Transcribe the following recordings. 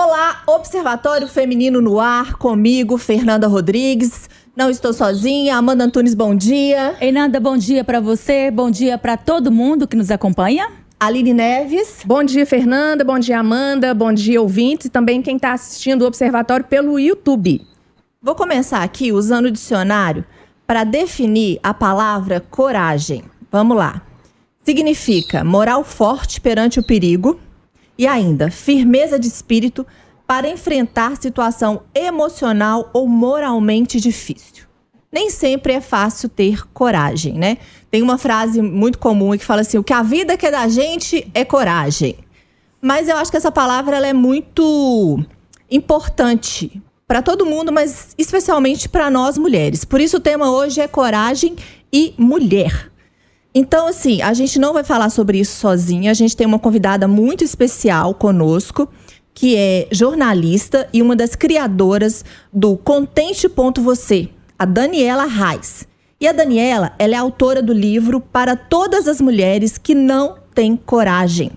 Olá, Observatório Feminino no ar, comigo, Fernanda Rodrigues. Não estou sozinha, Amanda Antunes, bom dia. Ei, Nanda, bom dia para você, bom dia para todo mundo que nos acompanha. Aline Neves. Bom dia, Fernanda, bom dia, Amanda, bom dia, ouvintes e também quem está assistindo o Observatório pelo YouTube. Vou começar aqui usando o dicionário para definir a palavra coragem. Vamos lá. Significa moral forte perante o perigo e ainda firmeza de espírito para enfrentar situação emocional ou moralmente difícil. Nem sempre é fácil ter coragem, né? Tem uma frase muito comum que fala assim: o que a vida quer da gente é coragem. Mas eu acho que essa palavra ela é muito importante para todo mundo, mas especialmente para nós mulheres. Por isso o tema hoje é coragem e mulher. Então, assim, a gente não vai falar sobre isso sozinha. A gente tem uma convidada muito especial conosco, que é jornalista e uma das criadoras do Contente.você, a Daniela Reis. E a Daniela, ela é autora do livro Para Todas as Mulheres que Não Têm Coragem.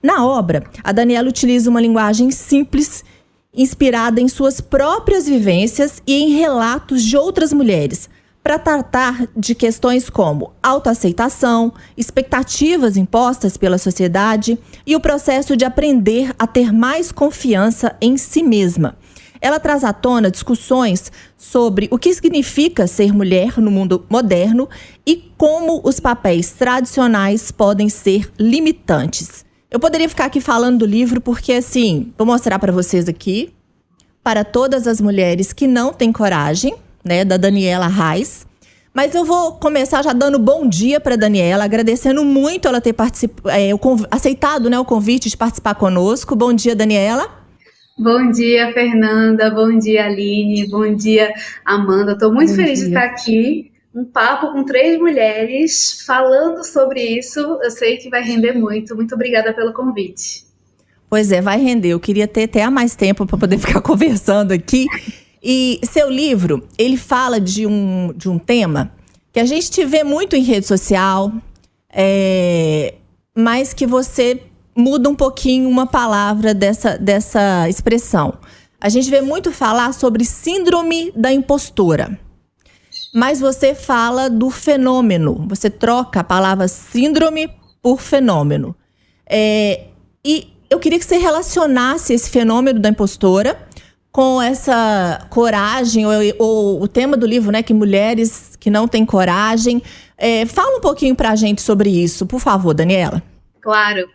Na obra, a Daniela utiliza uma linguagem simples, inspirada em suas próprias vivências e em relatos de outras mulheres, para tratar de questões como autoaceitação, expectativas impostas pela sociedade e o processo de aprender a ter mais confiança em si mesma. Ela traz à tona discussões sobre o que significa ser mulher no mundo moderno e como os papéis tradicionais podem ser limitantes. Eu poderia ficar aqui falando do livro porque, assim, vou mostrar para vocês aqui, Para Todas as Mulheres que Não Têm Coragem, né, da Daniela Reis. Mas eu vou começar já dando bom dia para Daniela, agradecendo muito ela ter aceitado, né, o convite de participar conosco. Bom dia, Daniela. Bom dia, Fernanda. Bom dia, Aline. Bom dia, Amanda. Estou muito feliz de estar aqui. Um papo com 3 mulheres falando sobre isso. Eu sei que vai render muito. Muito obrigada pelo convite. Pois é, vai render. Eu queria ter até mais tempo para poder ficar conversando aqui. E seu livro, ele fala de um tema que a gente vê muito em rede social, mas que você muda um pouquinho uma palavra dessa expressão. A gente vê muito falar sobre síndrome da impostora, mas você fala do fenômeno, você troca a palavra síndrome por fenômeno. E eu queria que você relacionasse esse fenômeno da impostora com essa coragem, ou o tema do livro, né, que mulheres que não têm coragem. Fala um pouquinho pra gente sobre isso, por favor, Daniela. Claro.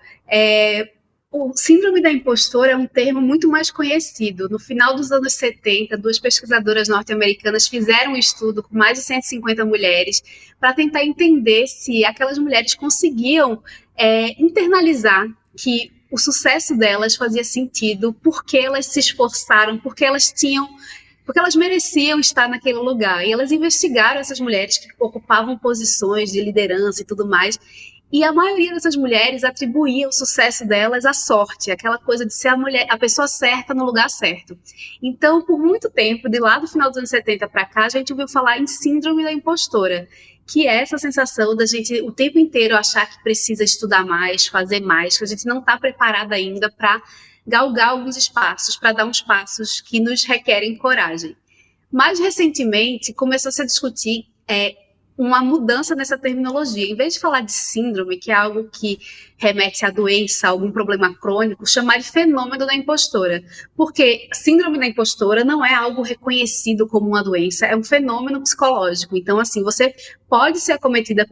O síndrome da impostora é um termo muito mais conhecido. No final dos anos 70, 2 pesquisadoras norte-americanas fizeram um estudo com mais de 150 mulheres para tentar entender se aquelas mulheres conseguiam internalizar que o sucesso delas fazia sentido, porque elas se esforçaram, porque elas mereciam estar naquele lugar. E elas investigaram essas mulheres que ocupavam posições de liderança e tudo mais. E a maioria dessas mulheres atribuía o sucesso delas à sorte, aquela coisa de ser a pessoa certa no lugar certo. Então, por muito tempo, de lá do final dos anos 70 para cá, a gente ouviu falar em síndrome da impostora, que é essa sensação da gente o tempo inteiro achar que precisa estudar mais, fazer mais, que a gente não está preparada ainda para galgar alguns espaços, para dar uns passos que nos requerem coragem. Mais recentemente, começou-se a discutir uma mudança nessa terminologia. Em vez de falar de síndrome, que é algo que remete à doença, a algum problema crônico, chamar de fenômeno da impostora. Porque síndrome da impostora não é algo reconhecido como uma doença, é um fenômeno psicológico. Então, assim, você pode ser acometida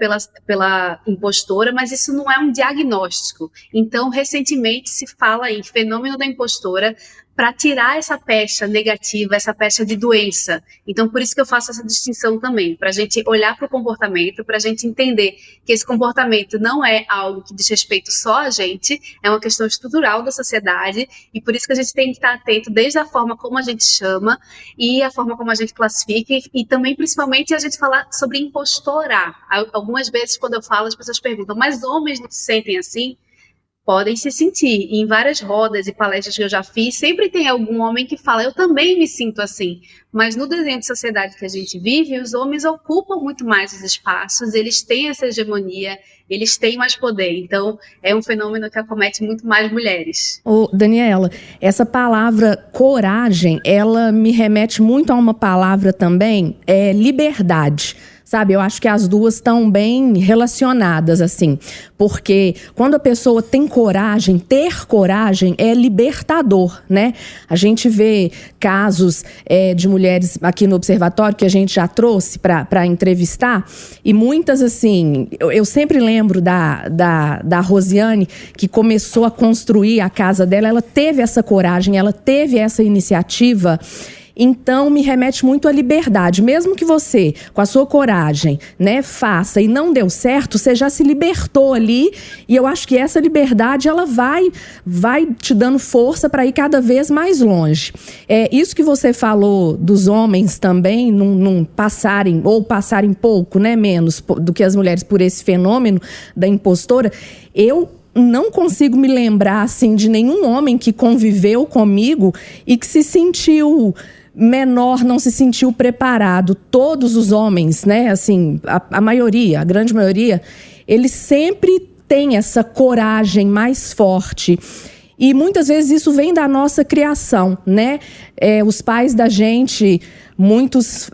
pela impostora, mas isso não é um diagnóstico. Então, recentemente se fala em fenômeno da impostora para tirar essa pecha negativa, essa pecha de doença. Então, por isso que eu faço essa distinção também, para a gente olhar para o comportamento, para a gente entender que esse comportamento não é algo que diz respeito só a gente, é uma questão estrutural da sociedade, e por isso que a gente tem que estar atento desde a forma como a gente chama e a forma como a gente classifica, e também, principalmente, a gente falar sobre impostorar. Algumas vezes, quando eu falo, as pessoas perguntam, mas homens não se sentem assim? podem se sentir. Em várias rodas e palestras que eu já fiz, sempre tem algum homem que fala, eu também me sinto assim. Mas no desenho de sociedade que a gente vive, os homens ocupam muito mais os espaços, eles têm essa hegemonia, eles têm mais poder. Então, é um fenômeno que acomete muito mais mulheres. Ô, Daniela, essa palavra coragem, ela me remete muito a uma palavra também, liberdade. Sabe, eu acho que as duas estão bem relacionadas, assim. Porque quando a pessoa tem coragem, ter coragem é libertador, né? A gente vê casos de mulheres aqui no Observatório que a gente já trouxe para entrevistar. E muitas, assim, eu sempre lembro da Rosiane, que começou a construir a casa dela. Ela teve essa coragem, ela teve essa iniciativa. Então, me remete muito à liberdade. Mesmo que você, com a sua coragem, né, faça e não deu certo, você já se libertou ali. E eu acho que essa liberdade, ela vai te dando força para ir cada vez mais longe. Isso que você falou dos homens também, não passarem, ou passarem pouco, né, menos do que as mulheres por esse fenômeno da impostora, eu não consigo me lembrar, assim, de nenhum homem que conviveu comigo e que se sentiu menor, não se sentiu preparado. Todos os homens, né, assim, a maioria, a grande maioria, eles sempre têm essa coragem mais forte. E muitas vezes isso vem da nossa criação, né? Os pais da gente, muitos,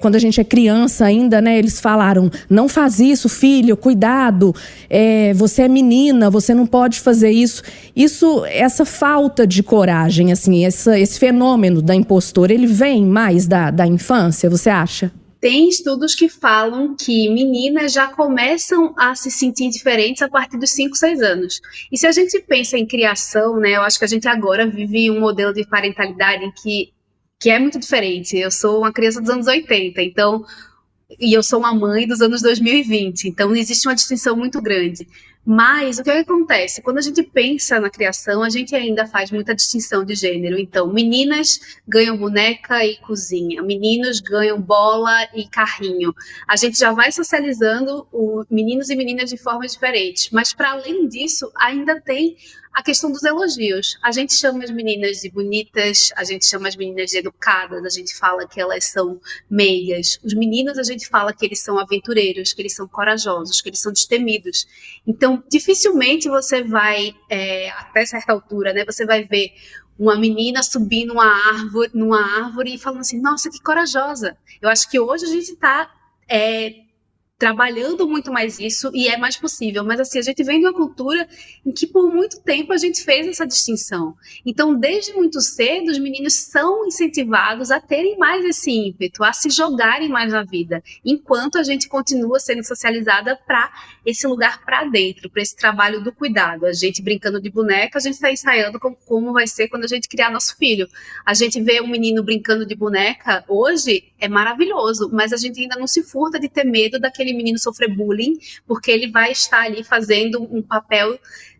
quando a gente é criança ainda, né? Eles falaram, não faz isso, filho, cuidado, você é menina, você não pode fazer isso. Essa falta de coragem, assim, esse fenômeno da impostora, ele vem mais da infância, você acha? Tem estudos que falam que meninas já começam a se sentir diferentes a partir dos 5, 6 anos. E se a gente pensa em criação, né, eu acho que a gente agora vive um modelo de parentalidade que é muito diferente. Eu sou uma criança dos anos 80, e eu sou uma mãe dos anos 2020, então existe uma distinção muito grande. Mas o que acontece? Quando a gente pensa na criação, a gente ainda faz muita distinção de gênero. Então, meninas ganham boneca e cozinha, meninos ganham bola e carrinho. A gente já vai socializando meninos e meninas de formas diferentes. Mas, para além disso, ainda tem a questão dos elogios. A gente chama as meninas de bonitas, a gente chama as meninas de educadas, a gente fala que elas são meigas. Os meninos, a gente fala que eles são aventureiros, que eles são corajosos, que eles são destemidos. Então, dificilmente você vai, até certa altura, né, você vai ver uma menina subindo numa árvore e falando assim, nossa, que corajosa. Eu acho que hoje a gente está trabalhando muito mais isso e é mais possível, mas assim, a gente vem de uma cultura em que por muito tempo a gente fez essa distinção. Então, desde muito cedo, os meninos são incentivados a terem mais esse ímpeto, a se jogarem mais na vida, enquanto a gente continua sendo socializada para esse lugar para dentro, para esse trabalho do cuidado. A gente brincando de boneca, a gente está ensaiando como vai ser quando a gente criar nosso filho. A gente vê um menino brincando de boneca, hoje é maravilhoso, mas a gente ainda não se furta de ter medo daquele menino sofrer bullying, porque ele vai estar ali fazendo um papel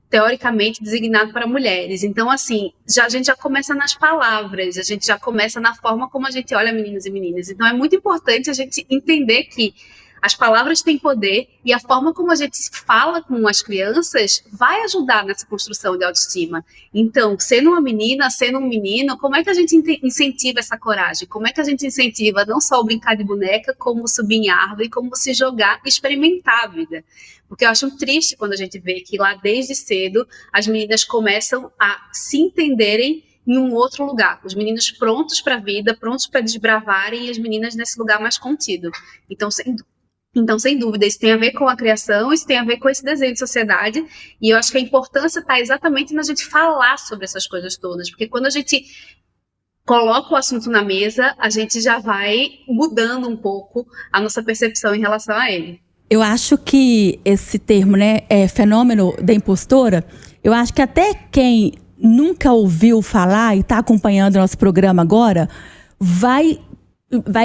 teoricamente designado para mulheres. Então, assim, a gente já começa nas palavras, a gente já começa na forma como a gente olha meninos e meninas. Então, é muito importante a gente entender que as palavras têm poder e a forma como a gente fala com as crianças vai ajudar nessa construção de autoestima. Então, sendo uma menina, sendo um menino, como é que a gente incentiva essa coragem? Como é que a gente incentiva não só o brincar de boneca, como subir em árvore, como se jogar e experimentar a vida? Porque eu acho triste quando a gente vê que lá desde cedo as meninas começam a se entenderem em um outro lugar. Os meninos prontos para a vida, prontos para desbravarem, e as meninas nesse lugar mais contido. Então, sem dúvida, isso tem a ver com a criação, isso tem a ver com esse desenho de sociedade, e eu acho que a importância está exatamente na gente falar sobre essas coisas todas, porque quando a gente coloca o assunto na mesa, a gente já vai mudando um pouco a nossa percepção em relação a ele. Eu acho que esse termo, né, fenômeno da impostora, eu acho que até quem nunca ouviu falar e está acompanhando o nosso programa agora, vai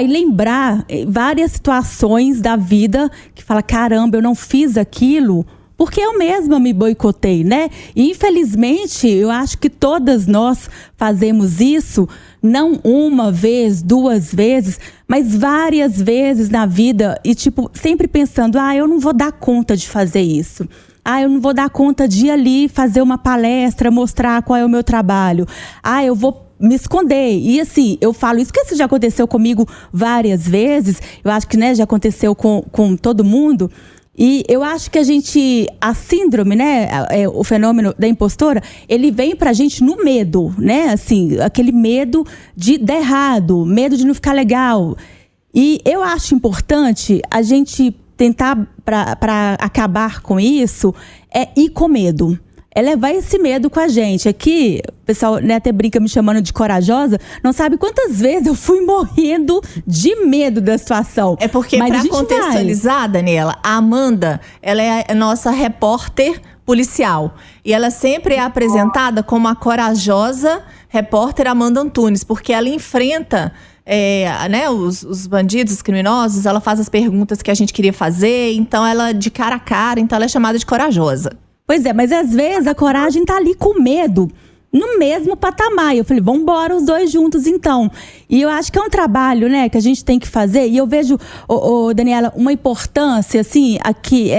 lembrar várias situações da vida que fala, caramba, eu não fiz aquilo porque eu mesma me boicotei, né? E infelizmente, eu acho que todas nós fazemos isso, não uma vez, 2 vezes, mas várias vezes na vida e tipo, sempre pensando, eu não vou dar conta de fazer isso. eu não vou dar conta de ir ali fazer uma palestra, mostrar qual é o meu trabalho. Eu vou me esconder. E assim, eu falo isso porque isso já aconteceu comigo várias vezes. Eu acho que, né, já aconteceu com todo mundo. E eu acho que a síndrome, né, o fenômeno da impostora, ele vem pra gente no medo, né? Assim, aquele medo de dar errado, medo de não ficar legal. E eu acho importante a gente tentar, para acabar com isso, ir com medo. É levar esse medo com a gente. Aqui, o pessoal, né, até brinca me chamando de corajosa. Não sabe quantas vezes eu fui morrendo de medo da situação. É porque, para contextualizar, Daniela, a Amanda, ela é a nossa repórter policial. E ela sempre é apresentada como a corajosa repórter Amanda Antunes, porque ela enfrenta né, os bandidos, os criminosos, ela faz as perguntas que a gente queria fazer, então ela de cara a cara, então ela é chamada de corajosa. Pois é, mas às vezes a coragem tá ali com medo, no mesmo patamar. Eu falei, vamos embora os dois juntos então. E eu acho que é um trabalho, né, que a gente tem que fazer. E eu vejo, Daniela, uma importância, assim, aqui,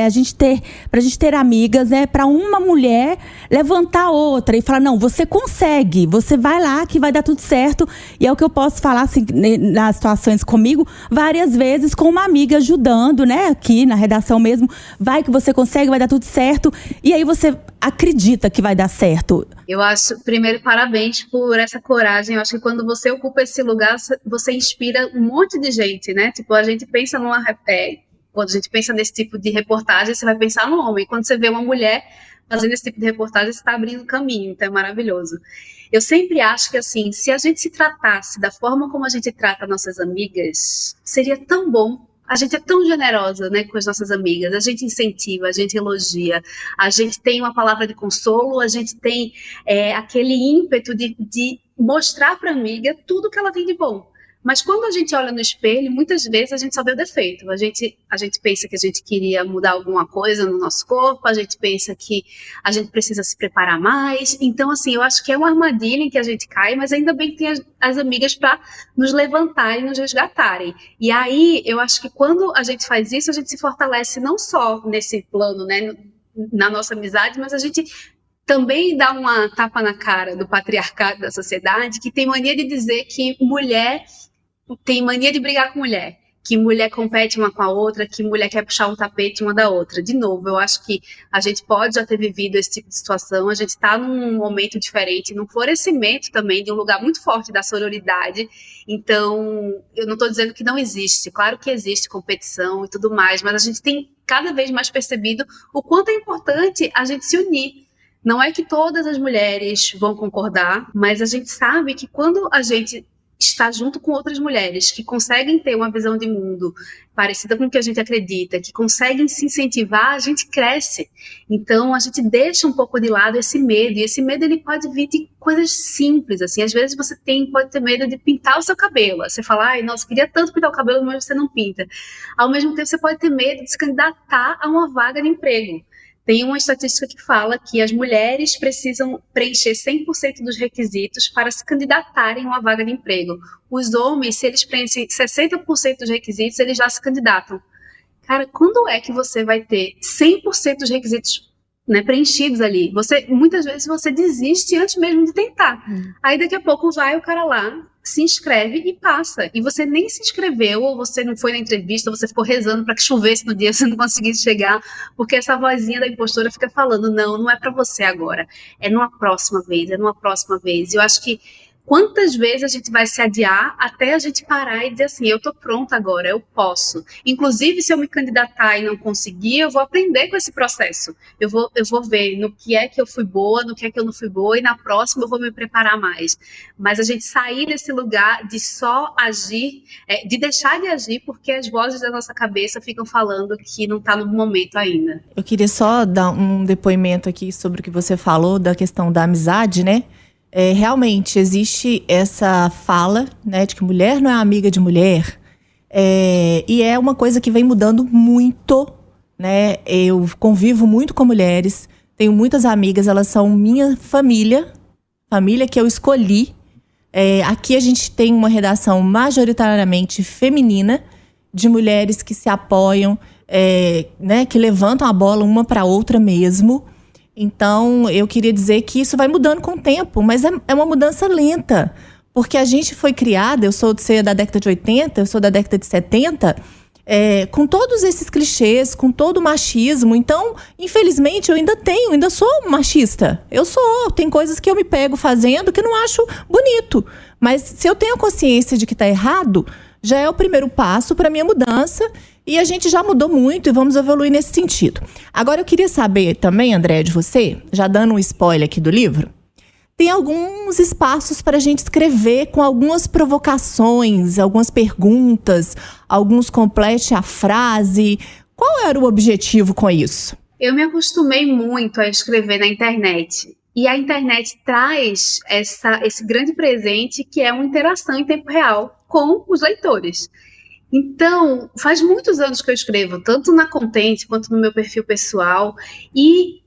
pra gente ter amigas, né, pra uma mulher levantar a outra e falar, não, você consegue, você vai lá que vai dar tudo certo. E é o que eu posso falar, assim, nas situações comigo, várias vezes com uma amiga ajudando, né, aqui na redação mesmo, vai que você consegue, vai dar tudo certo. E aí você acredita que vai dar certo. Eu acho, primeiro, parabéns por essa coragem. Eu acho que quando você ocupa esse lugar, você inspira um monte de gente, né? Tipo, a gente pensa quando a gente pensa nesse tipo de reportagem, você vai pensar no homem. Quando você vê uma mulher fazendo esse tipo de reportagem, você está abrindo caminho, então é maravilhoso. Eu sempre acho que, assim, se a gente se tratasse da forma como a gente trata nossas amigas, seria tão bom. A gente é tão generosa, né, com as nossas amigas, a gente incentiva, a gente elogia, a gente tem uma palavra de consolo, a gente tem aquele ímpeto de mostrar para a amiga tudo que ela tem de bom. Mas quando a gente olha no espelho, muitas vezes a gente só vê o defeito. A gente pensa que a gente queria mudar alguma coisa no nosso corpo, a gente pensa que a gente precisa se preparar mais. Então, assim, eu acho que é uma armadilha em que a gente cai, mas ainda bem que tem as amigas para nos levantarem, nos resgatarem. E aí, eu acho que quando a gente faz isso, a gente se fortalece não só nesse plano, né, na nossa amizade, mas a gente também dá uma tapa na cara do patriarcado da sociedade, que tem mania de dizer que mulher tem mania de brigar com mulher, que mulher compete uma com a outra, que mulher quer puxar um tapete uma da outra. De novo, eu acho que a gente pode já ter vivido esse tipo de situação, a gente está num momento diferente, num florescimento também de um lugar muito forte da sororidade. Então, eu não estou dizendo que não existe, claro que existe competição e tudo mais, mas a gente tem cada vez mais percebido o quanto é importante a gente se unir. Não é que todas as mulheres vão concordar, mas a gente sabe que quando a gente está junto com outras mulheres que conseguem ter uma visão de mundo parecida com o que a gente acredita, que conseguem se incentivar, a gente cresce. Então, a gente deixa um pouco de lado esse medo, e esse medo ele pode vir de coisas simples, assim. Às vezes você pode ter medo de pintar o seu cabelo. Você fala, ai, nossa, queria tanto pintar o cabelo, mas você não pinta. Ao mesmo tempo, você pode ter medo de se candidatar a uma vaga de emprego. Tem uma estatística que fala que as mulheres precisam preencher 100% dos requisitos para se candidatarem a uma vaga de emprego. Os homens, se eles preenchem 60% dos requisitos, eles já se candidatam. Cara, quando é que você vai ter 100% dos requisitos, né, preenchidos ali? Muitas vezes você desiste antes mesmo de tentar. Aí daqui a pouco vai o cara lá, se inscreve e passa. E você nem se inscreveu, ou você não foi na entrevista, ou você ficou rezando para que chovesse no dia, você não conseguisse chegar, porque essa vozinha da impostora fica falando, não é para você agora, é numa próxima vez, é numa próxima vez. E eu acho que quantas vezes a gente vai se adiar até a gente parar e dizer assim, eu tô pronta agora, eu posso. Inclusive, se eu me candidatar e não conseguir, eu vou aprender com esse processo. Eu vou ver no que é que eu fui boa, no que é que eu não fui boa, e na próxima eu vou me preparar mais. Mas a gente sair desse lugar de só agir, de deixar de agir, porque as vozes da nossa cabeça ficam falando que não tá no momento ainda. Eu queria só dar um depoimento aqui sobre o que você falou da questão da amizade, né? Realmente existe essa fala, né, de que mulher não é amiga de mulher, e é uma coisa que vem mudando muito, né? Eu convivo muito com mulheres, tenho muitas amigas, elas são minha família que eu escolhi. Aqui a gente tem uma redação majoritariamente feminina, de mulheres que se apoiam, né, que levantam a bola uma para outra mesmo. Então, eu queria dizer que isso vai mudando com o tempo, mas é uma mudança lenta. Porque a gente foi criada, eu sou da década de 80, eu sou da década de 70, com todos esses clichês, com todo o machismo. Então, infelizmente, eu ainda sou machista. Tem coisas que eu me pego fazendo que eu não acho bonito. Mas se eu tenho consciência de que está errado, já é o primeiro passo para a minha mudança. E a gente já mudou muito e vamos evoluir nesse sentido. Agora, eu queria saber também, Andréa, de você, já dando um spoiler aqui do livro, tem alguns espaços para a gente escrever com algumas provocações, algumas perguntas, alguns complete a frase. Qual era o objetivo com isso? Eu me acostumei muito a escrever na internet. E a internet traz esse grande presente que é uma interação em tempo real com os leitores. Então, faz muitos anos que eu escrevo, tanto na Contente quanto no meu perfil pessoal, e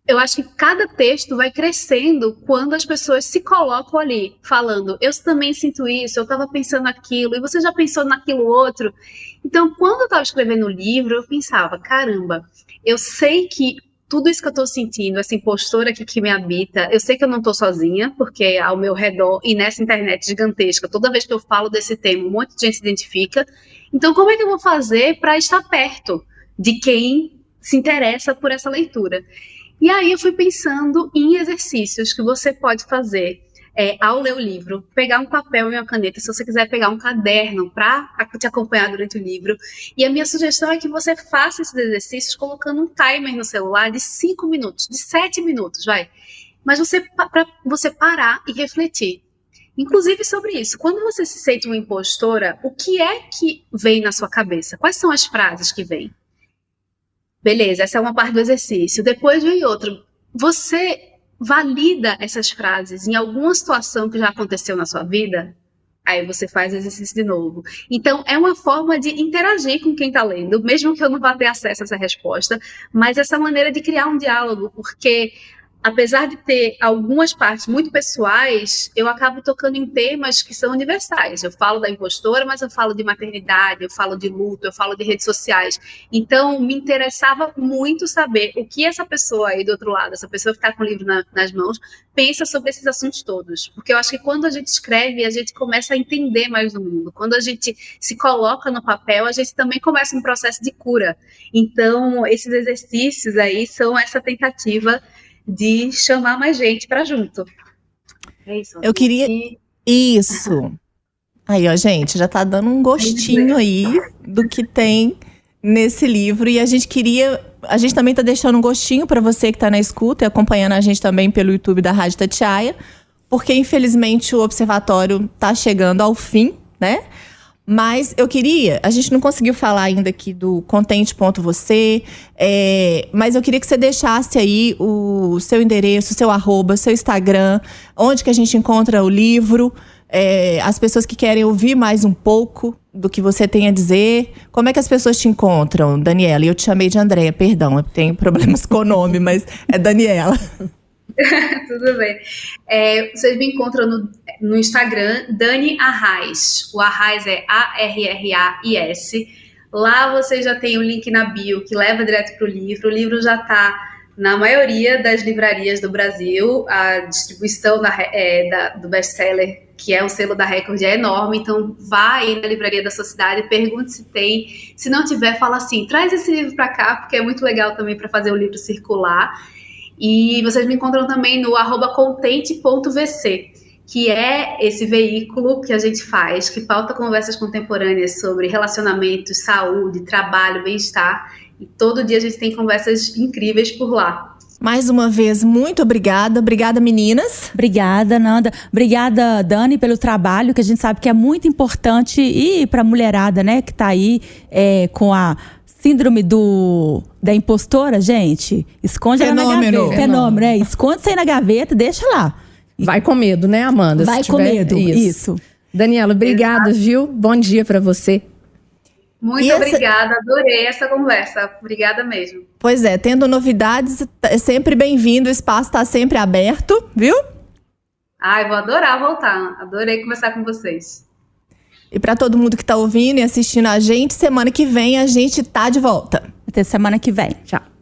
eu acho que cada texto vai crescendo quando as pessoas se colocam ali, falando, eu também sinto isso, eu estava pensando aquilo, e você já pensou naquilo outro? Então, quando eu estava escrevendo o livro, eu pensava, caramba, eu sei que tudo isso que eu estou sentindo, essa impostora aqui que me habita, eu sei que eu não estou sozinha, porque ao meu redor e nessa internet gigantesca, toda vez que eu falo desse tema, um monte de gente se identifica. Então, como é que eu vou fazer para estar perto de quem se interessa por essa leitura? E aí eu fui pensando em exercícios que você pode fazer ao ler o livro, pegar um papel e uma caneta, se você quiser pegar um caderno para te acompanhar durante o livro. E a minha sugestão é que você faça esses exercícios colocando um timer no celular de 5 minutos, de 7 minutos, vai. Mas para você parar e refletir. Inclusive sobre isso. Quando você se sente uma impostora, o que é que vem na sua cabeça? Quais são as frases que vêm? Beleza, essa é uma parte do exercício. Depois vem outra. Você valida essas frases em alguma situação que já aconteceu na sua vida? Aí você faz o exercício de novo. Então, é uma forma de interagir com quem está lendo, mesmo que eu não vá ter acesso a essa resposta, mas essa maneira de criar um diálogo, porque apesar de ter algumas partes muito pessoais, eu acabo tocando em temas que são universais. Eu falo da impostora, mas eu falo de maternidade, eu falo de luto, eu falo de redes sociais. Então, me interessava muito saber o que essa pessoa aí do outro lado, essa pessoa que está com o livro nas mãos, pensa sobre esses assuntos todos. Porque eu acho que quando a gente escreve, a gente começa a entender mais do mundo. Quando a gente se coloca no papel, a gente também começa um processo de cura. Então, esses exercícios aí são essa tentativa de chamar mais gente para junto. É isso. Eu queria... Isso. Aí, ó, gente, já tá dando um gostinho aí do que tem nesse livro. E a gente também tá deixando um gostinho para você que tá na escuta e acompanhando a gente também pelo YouTube da Rádio Itatiaia, porque infelizmente o observatório tá chegando ao fim, né? Mas a gente não conseguiu falar ainda aqui do contente.você, mas eu queria que você deixasse aí o seu endereço, seu @, seu Instagram, onde que a gente encontra o livro, as pessoas que querem ouvir mais um pouco do que você tem a dizer. Como é que as pessoas te encontram, Daniela? Eu te chamei de Andréa, perdão, eu tenho problemas com o nome, mas é Daniela. Tudo bem. Vocês me encontram no Instagram, Dani Arraes. O Arraes é ARRAIS. Lá você já tem o link na bio que leva direto para o livro. O livro já está na maioria das livrarias do Brasil. A distribuição do best-seller, que é o selo da Record, é enorme. Então, vá aí na livraria da sua cidade, pergunte se tem. Se não tiver, fala assim, traz esse livro para cá, porque é muito legal também para fazer o livro circular. E vocês me encontram também no @contente.vc, que é esse veículo que a gente faz, que pauta conversas contemporâneas sobre relacionamentos, saúde, trabalho, bem-estar. E todo dia a gente tem conversas incríveis por lá. Mais uma vez, muito obrigada. Obrigada, meninas. Obrigada, Nanda. Obrigada, Dani, pelo trabalho, que a gente sabe que é muito importante. E para a mulherada, né, que está aí com a síndrome da impostora, gente, esconde ela na gaveta. Fenômeno, né? Esconde isso aí na gaveta, deixa lá. Vai com medo, né, Amanda? Vai com medo, isso. Daniela, obrigada, viu? Bom dia para você. Muito obrigada, adorei essa conversa. Obrigada mesmo. Pois é, tendo novidades, é sempre bem-vindo, o espaço está sempre aberto, viu? Vou adorar voltar. Adorei conversar com vocês. E para todo mundo que tá ouvindo e assistindo a gente, semana que vem a gente tá de volta. Até semana que vem. Tchau.